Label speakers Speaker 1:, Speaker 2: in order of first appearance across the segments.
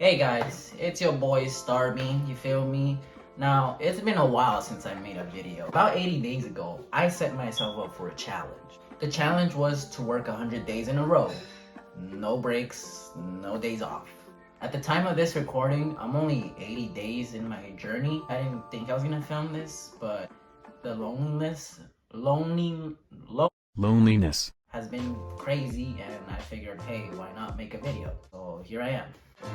Speaker 1: Hey guys, it's your boy Starbeam, you feel me? Now, it's been a while since I made a video. About 80 days ago, I set myself up for a challenge. The challenge was to work 100 days in a row. No breaks, no days off. At the time of this recording, I'm only 80 days in my journey. I didn't think I was gonna film this, but the loneliness has been crazy, and I figured, hey, why not make a video? So here I am.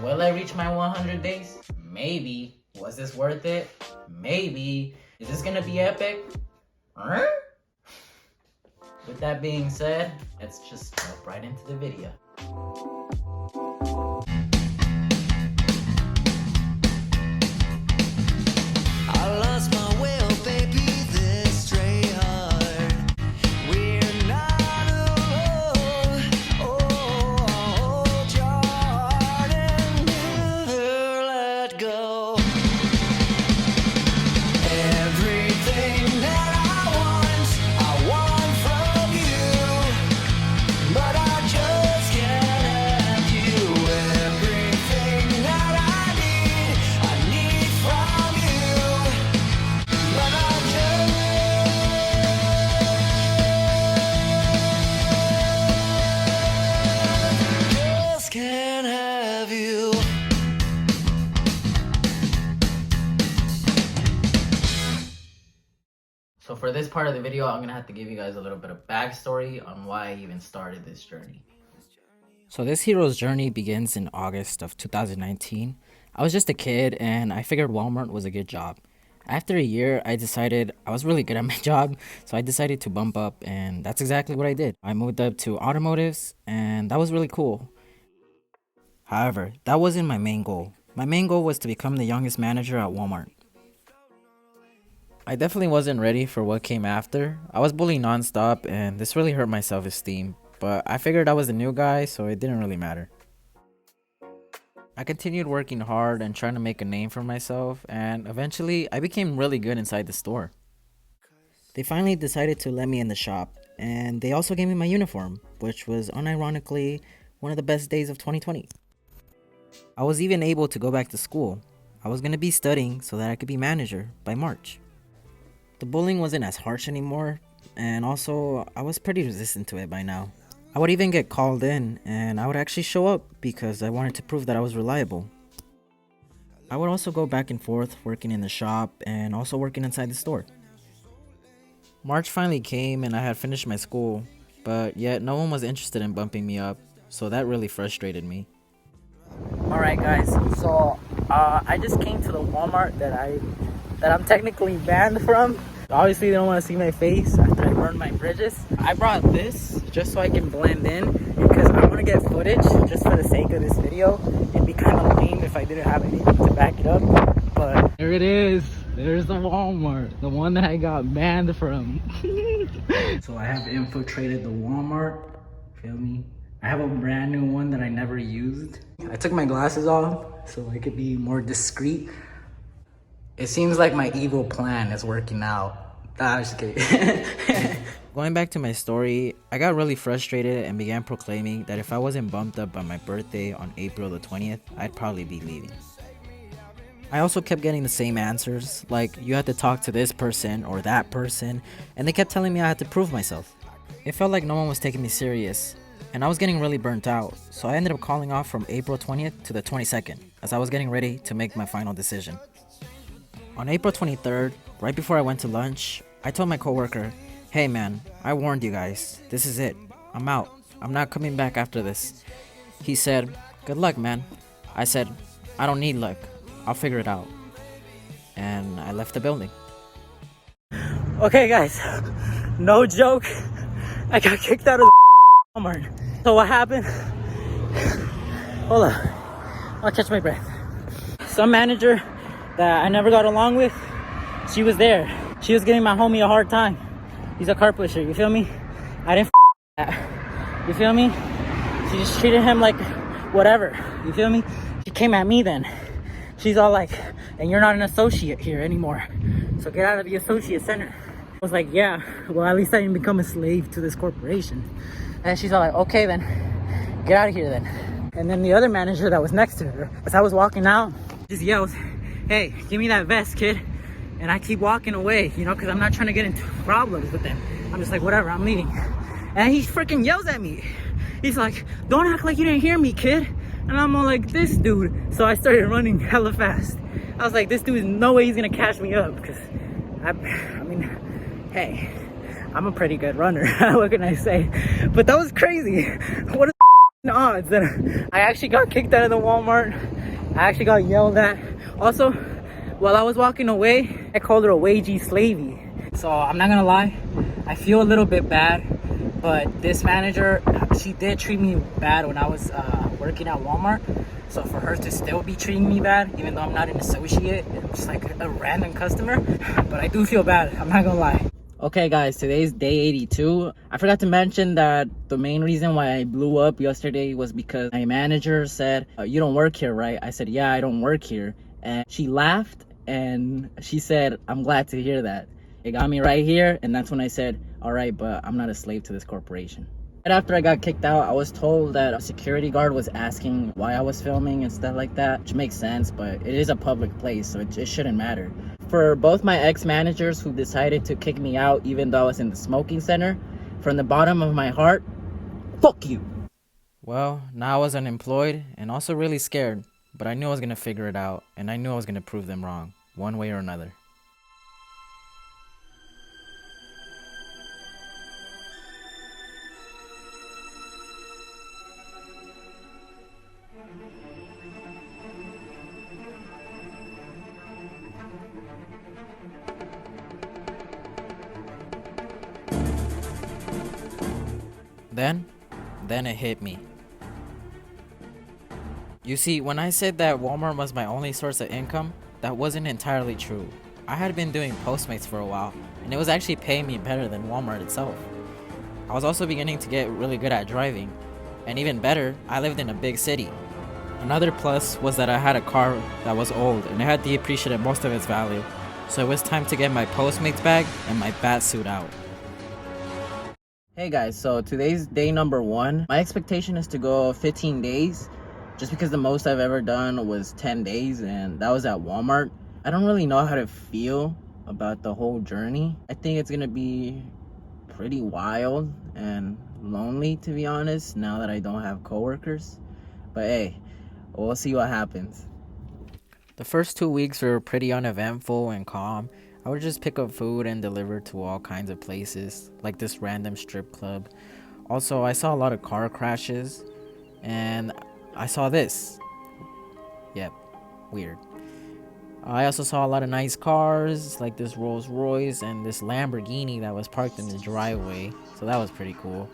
Speaker 1: Will I reach my 100 days? Maybe. Was this worth it? Maybe. Is this gonna be epic? Huh? With that being said, let's just jump right into the video.
Speaker 2: I lost my will, baby, this stray heart. We're not alone. Oh, hold your heart and never let go. Everything that I want from you, but I just can't have you. Everything that I need from you. But I just can't have you.
Speaker 1: So for this part of the video, I'm gonna have to give you guys a little bit of backstory on why I even started this journey.
Speaker 3: So this hero's journey begins in August of 2019. I was just a kid and I figured Walmart was a good job. After a year, I decided I was really good at my job, so I decided to bump up, and that's exactly what I did. I moved up to automotives, and that was really cool. However, that wasn't my main goal. My main goal was to become the youngest manager at Walmart. I definitely wasn't ready for what came after. I was bullied nonstop, and this really hurt my self-esteem, but I figured I was a new guy, so it didn't really matter. I continued working hard and trying to make a name for myself, and eventually I became really good inside the store. They finally decided to let me in the shop, and they also gave me my uniform, which was unironically one of the best days of 2020. I was even able to go back to school. I was going to be studying so that I could be manager by March. The bullying wasn't as harsh anymore, and also I was pretty resistant to it by now. I would even get called in, and I would actually show up because I wanted to prove that I was reliable. I would also go back and forth working in the shop and also working inside the store. March finally came and I had finished my school, but yet no one was interested in bumping me up, so that really frustrated me. Alright guys, so I just came to the Walmart that I'm technically banned from. Obviously they don't want to see my face after I burned my bridges. I brought this just so I can blend in because I want to get footage just for the sake of this video. It'd be kind of lame if I didn't have anything to back it up, but there it is. There's the Walmart, the one that I got banned from. So I have infiltrated the Walmart, feel me? I have a brand new one that I never used. I took my glasses off so I could be more discreet. It seems like my evil plan is working out. Nah, I'm just kidding. Going back to my story, I got really frustrated and began proclaiming that if I wasn't bumped up by my birthday on April the 20th, I'd probably be leaving. I also kept getting the same answers, like you had to talk to this person or that person, and they kept telling me I had to prove myself. It felt like no one was taking me serious, and I was getting really burnt out, so I ended up calling off from April 20th to the 22nd, as I was getting ready to make my final decision. On April 23rd, right before I went to lunch, I told my coworker, "Hey man, I warned you guys, this is it, I'm out, I'm not coming back after this." He said, "Good luck man." I said, "I don't need luck, I'll figure it out." And I left the building. Okay guys, no joke, I got kicked out of the Walmart. So what happened? Hold on, I'll catch my breath. Some manager that I never got along with, she was there. She was giving my homie a hard time. He's a car pusher, you feel me? I didn't that. You feel me? She just treated him like whatever, you feel me? She came at me then. She's all like, "And you're not an associate here anymore, so get out of the associate center." I was like, "Yeah, well at least I didn't become a slave to this corporation." And she's all like, "Okay then, get out of here then."
Speaker 4: And then the other manager that was next to her, as I was walking out, just yells, "Hey, give me that vest, kid." And I keep walking away, you know, because I'm not trying to get into problems with them. I'm just like, whatever, I'm leaving. And he freaking yells at me. He's like, "Don't act like you didn't hear me, kid." And I'm all like, this dude. So I started running hella fast. I was like, this dude, no way he's gonna catch me up. Because, I mean, hey, I'm a pretty good runner. What can I say? But that was crazy. What are the odds that I actually got kicked out of the Walmart? I actually got yelled at. Also, while I was walking away, I called her a wagey slavey. So I'm not gonna lie, I feel a little bit bad. But this manager, she did treat me bad when I was working at Walmart. So for her to still be treating me bad, even though I'm not an associate, I'm just like a random customer. But I do feel bad, I'm not gonna lie. Okay guys, today's day 82. I forgot to mention that the main reason why I blew up yesterday was because my manager said, "You don't work here, right?" I said, "Yeah, I don't work here." And she laughed and she said, "I'm glad to hear that." It got me right here, and that's when I said, all right, but I'm not a slave to this corporation. Right after I got kicked out, I was told that a security guard was asking why I was filming and stuff like that, which makes sense, but it is a public place, so it shouldn't matter. For both my ex-managers who decided to kick me out even though I was in the smoking center, from the bottom of my heart, fuck you.
Speaker 3: Well, now I was unemployed and also really scared, but I knew I was gonna figure it out, and I knew I was gonna prove them wrong, one way or another. Then it hit me. You see, when I said that Walmart was my only source of income, that wasn't entirely true. I had been doing Postmates for a while, and it was actually paying me better than Walmart itself. I was also beginning to get really good at driving, and even better, I lived in a big city. Another plus was that I had a car that was old, and it had depreciated most of its value, so it was time to get my Postmates bag and my bat suit out.
Speaker 1: Hey guys, so today's day number 1. My expectation is to go 15 days, just because the most I've ever done was 10 days, and that was at Walmart. I don't really know how to feel about the whole journey. I think it's gonna be pretty wild and lonely, to be honest, now that I don't have coworkers. But hey, we'll see what happens.
Speaker 3: The first 2 weeks were pretty uneventful and calm. I would just pick up food and deliver to all kinds of places, like this random strip club. Also, I saw a lot of car crashes, and I saw this. Yep, weird. I also saw a lot of nice cars, like this Rolls Royce and this Lamborghini that was parked in the driveway, so that was pretty cool.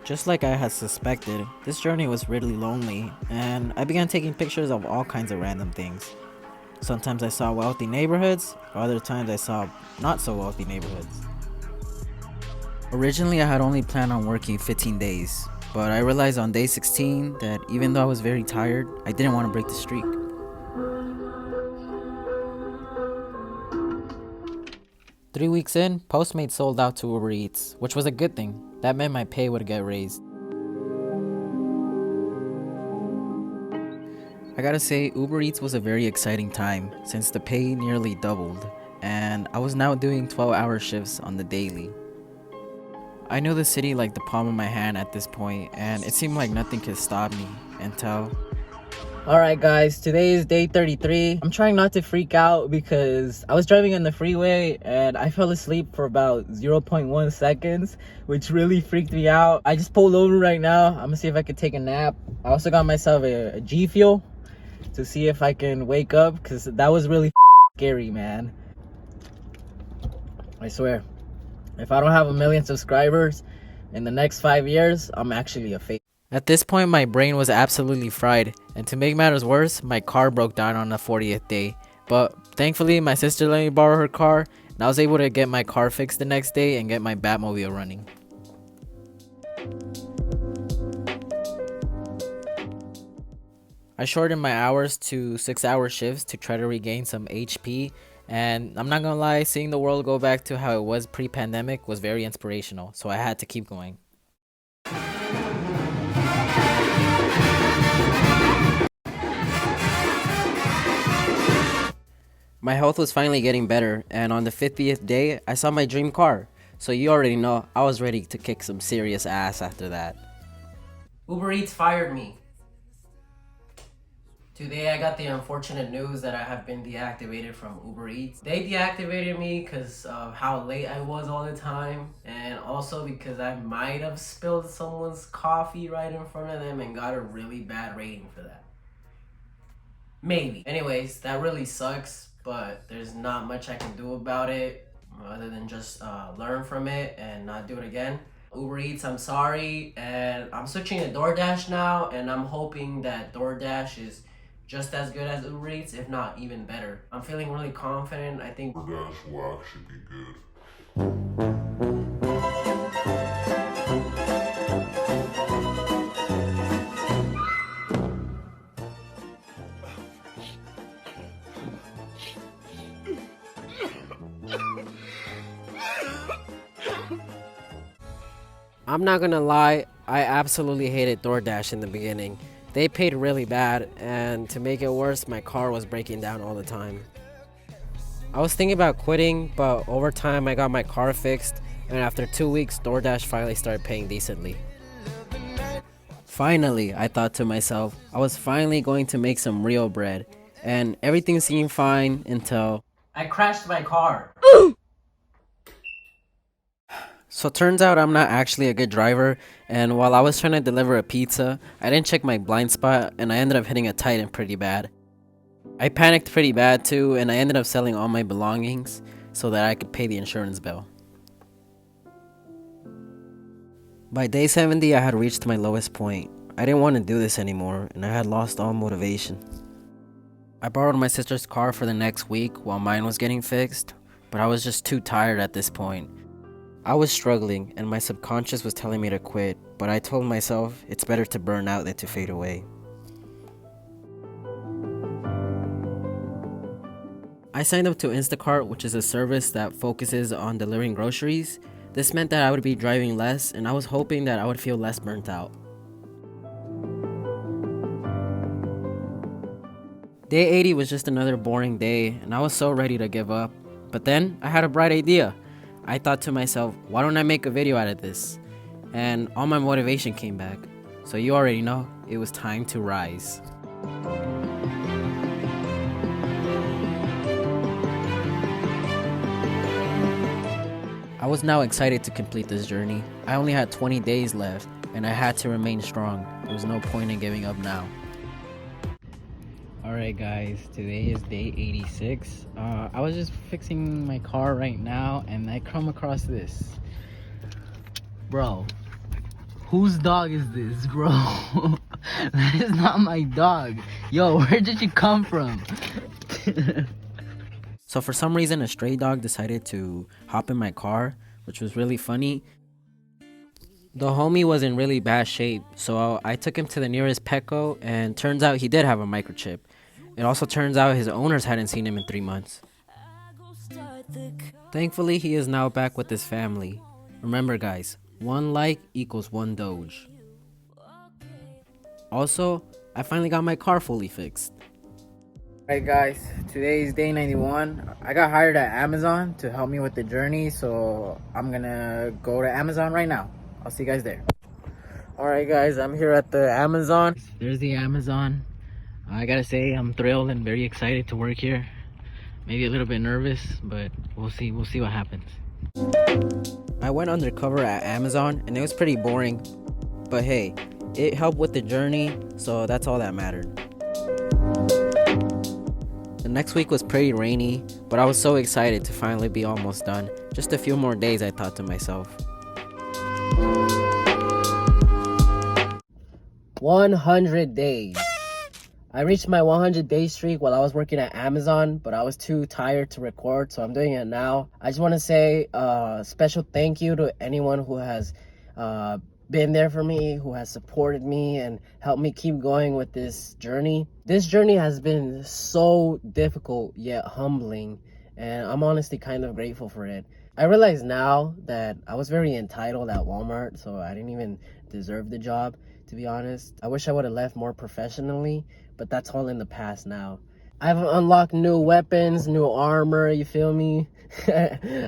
Speaker 3: Just like I had suspected, this journey was really lonely, and I began taking pictures of all kinds of random things. Sometimes I saw wealthy neighborhoods, other times I saw not so wealthy neighborhoods. Originally I had only planned on working 15 days, but I realized on day 16 that even though I was very tired, I didn't want to break the streak. Three weeks in, Postmates sold out to Uber Eats, which was a good thing. That meant my pay would get raised. I gotta say, Uber Eats was a very exciting time since the pay nearly doubled, and I was now doing 12-hour shifts on the daily. I knew the city like the palm of my hand at this point, and it seemed like nothing could stop me until...
Speaker 1: Alright guys, today is day 33. I'm trying not to freak out because I was driving on the freeway and I fell asleep for about 0.1 seconds, which really freaked me out. I just pulled over right now. I'm gonna see if I can take a nap. I also got myself a G Fuel to see if I can wake up, because that was really scary, man. I swear, if I don't have 1 million subscribers in the next 5 years, I'm actually a fake.
Speaker 3: At this point, my brain was absolutely fried, and to make matters worse, my car broke down on the 40th day. But thankfully, my sister let me borrow her car, and I was able to get my car fixed the next day and get my Batmobile running. I shortened my hours to 6-hour shifts to try to regain some HP, and I'm not gonna lie, seeing the world go back to how it was pre-pandemic was very inspirational, so I had to keep going. My health was finally getting better, and on the 50th day, I saw my dream car. So you already know, I was ready to kick some serious ass after that.
Speaker 5: Uber Eats fired me. Today I got the unfortunate news that I have been deactivated from Uber Eats. They deactivated me because of how late I was all the time, and also because I might have spilled someone's coffee right in front of them and got a really bad rating for that. Maybe. Anyways, that really sucks, but there's not much I can do about it other than just learn from it and not do it again. Uber Eats, I'm sorry, and I'm switching to DoorDash now, and I'm hoping that DoorDash is just as good as Uber Eats, if not even better. I'm feeling really confident. I think
Speaker 6: DoorDash will actually be good.
Speaker 5: I'm not gonna lie, I absolutely hated DoorDash in the beginning. They paid really bad, and to make it worse, my car was breaking down all the time. I was thinking about quitting, but over time I got my car fixed, and after 2 weeks, DoorDash finally started paying decently. Finally, I thought to myself, I was finally going to make some real bread, and everything seemed fine until I crashed my car. So turns out I'm not actually a good driver, and while I was trying to deliver a pizza, I didn't check my blind spot and I ended up hitting a titan pretty bad. I panicked pretty bad too, and I ended up selling all my belongings so that I could pay the insurance bill. By day 70, I had reached my lowest point. I didn't want to do this anymore, and I had lost all motivation. I borrowed my sister's car for the next week while mine was getting fixed, but I was just too tired at this point. I was struggling, and my subconscious was telling me to quit, but I told myself it's better to burn out than to fade away. I signed up to Instacart, which is a service that focuses on delivering groceries. This meant that I would be driving less, and I was hoping that I would feel less burnt out. Day 80 was just another boring day, and I was so ready to give up. But then, I had a bright idea. I thought to myself, why don't I make a video out of this? And all my motivation came back. So you already know, it was time to rise. I was now excited to complete this journey. I only had 20 days left, and I had to remain strong. There was no point in giving up now.
Speaker 3: Alright guys, today is day 86. I was just fixing my car right now and I come across this. Bro, whose dog is this, bro? That is not my dog. Yo, where did you come from?
Speaker 5: So for some reason, a stray dog decided to hop in my car, which was really funny. The homie was in really bad shape, so I took him to the nearest Petco, and turns out he did have a microchip. It also turns out his owners hadn't seen him in 3 months. Thankfully, he is now back with his family. Remember guys, 1 like equals 1 Doge. Also, I finally got my car fully fixed.
Speaker 4: Alright guys, today is day 91. I got hired at Amazon to help me with the journey, so I'm gonna go to Amazon right now. I'll see you guys there. Alright guys, I'm here at the Amazon.
Speaker 3: There's the Amazon. I gotta say, I'm thrilled and very excited to work here. Maybe a little bit nervous, but we'll see what happens.
Speaker 5: I went undercover at Amazon and it was pretty boring, but hey, it helped with the journey, so that's all that mattered. The next week was pretty rainy, but I was so excited to finally be almost done. Just a few more days, I thought to myself. 100 days. I reached my 100-day streak while I was working at Amazon, but I was too tired to record, so I'm doing it now. I just want to say a special thank you to anyone who has been there for me, who has supported me and helped me keep going with this journey. This journey has been so difficult yet humbling, and I'm honestly kind of grateful for it. I realize now that I was very entitled at Walmart, so I didn't even deserve the job, to be honest. I wish I would have left more professionally, but that's all in the past now. I've unlocked new weapons, new armor, you feel me?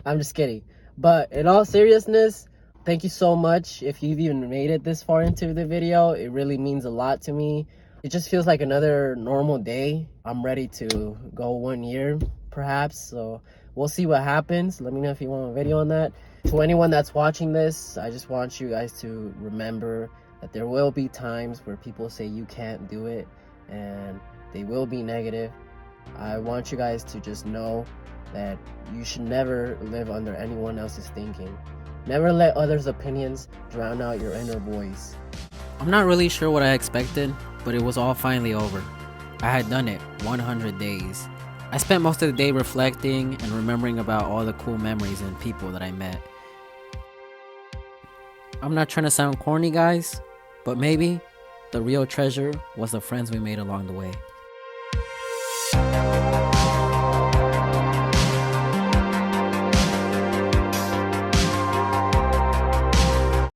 Speaker 5: I'm just kidding. But in all seriousness, thank you so much. If you've even made it this far into the video, it really means a lot to me. It just feels like another normal day. I'm ready to go 1 year, perhaps. So we'll see what happens. Let me know if you want a video on that. To anyone that's watching this, I just want you guys to remember that there will be times where people say you can't do it, and they will be negative. I want you guys to just know that you should never live under anyone else's thinking. Never let others' opinions drown out your inner voice.
Speaker 3: I'm not really sure what I expected, but it was all finally over. I had done it 100 days. I spent most of the day reflecting and remembering about all the cool memories and people that I met. I'm not trying to sound corny, guys, but maybe the real treasure was the friends we made along the way.